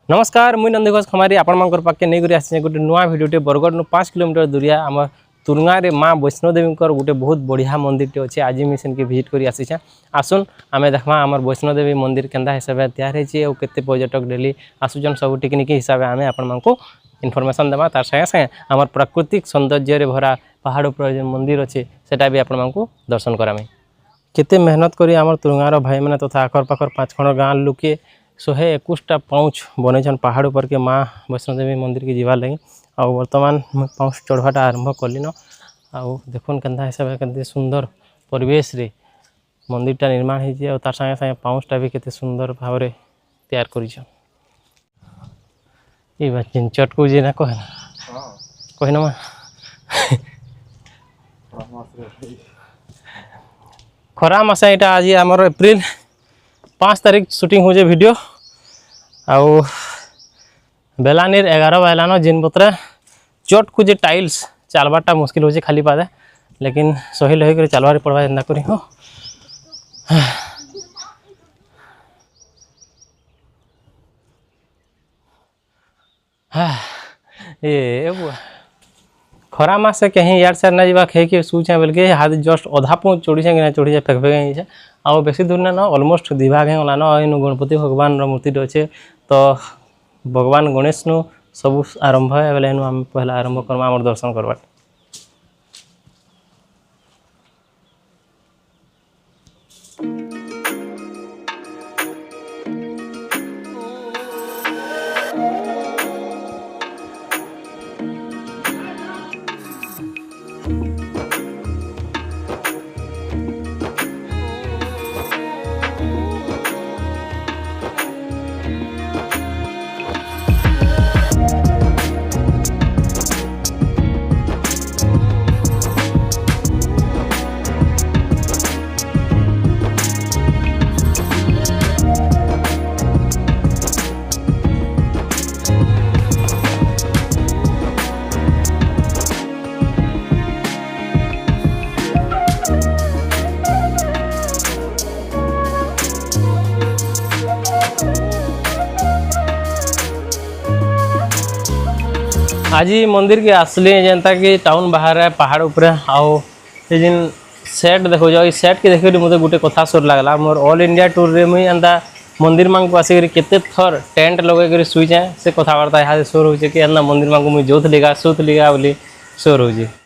नमस्कार मुई नंदी घोष खमारी आपण पाके नहीं करी आसी गोटे नुआ भिडियोटे बरगढ़ 5 किलोमीटर दूरिया आम तुरंगा रे माँ वैष्णोदेवी गोटे बहुत बढ़िया मंदिर अच्छे आज मुझे सेनके भिजिट कर आसी आसुन आम देखा आम वैष्णोदेवी मंदिर केन्दा हिसाब से तैयार होते पर्यटक डेली आसुचन सब टेक्निक हिसाब से आम आपण को इनफॉरमेशन देवा तार संगे संगे आम प्राकृतिक सौंदर्य भरा पहाड़ उपर जो मंदिर अच्छे सेटा भी आपण को दर्शन करामे केते मेहनत करी आम तुरंगार भाई मैंने तथा आखर पाखर 5 खंड गाँव लुके 121टा पाउच बनईन पहाड़ पर के माँ वैष्णोदेवी मंदिर के जीवार लगी आ बर्तमान पाउच चढ़वाटा आरंभ कलिन आउ देखुन केन्दा हिसाब से केते सुंदर परिवेश रे मंदिरटा निर्माण होती और तार संगे संगे पाउचटा भी केते सुंदर भाव में तैयार करिछन ये बात चट को जे ना कहना मा खरा मासा यहाँ आज आमर एप्रिल 5 तारीख शूटिंग हो वीडियो आउ बेलानीर 11 बजलान जिन पत्र चोट को टाइल्स चलवाटा मुश्किल हो खाली पादे लेकिन सही लही कर चलवार पड़वा एंदा करी हो ये खरा मास से कहीं यार सर ना जावा खे शुचे बोल के हाथ जस्ट अधा पहुँच चढ़ी कि ना चढ़ी फेक फेक आउ बेसी दूर ना अलमोस्ट दिभाग है गलान इन गणपति भगवान मूर्ति अच्छे तो भगवान गणेश नु सब आरंभ है बोले आम पहला आरंभ करमा आम दर्शन करवा आज मंदिर के आसली जनता कि टाउन बाहर है पहाड़ ऊपर आओ जिन सेट देखो जाओ सेट के देखो मुझे गोटे कथा सुर लगला मोर ऑल इंडिया टूर रे मुई एंता मंदिर मान को आसिक केते थर टेंट लगे कर सुई जाए से कथबार्ता यहाँ शोर हो कि मंदिर मान को मुझे जोत लिगा सुत लिगा बोली शोर हो।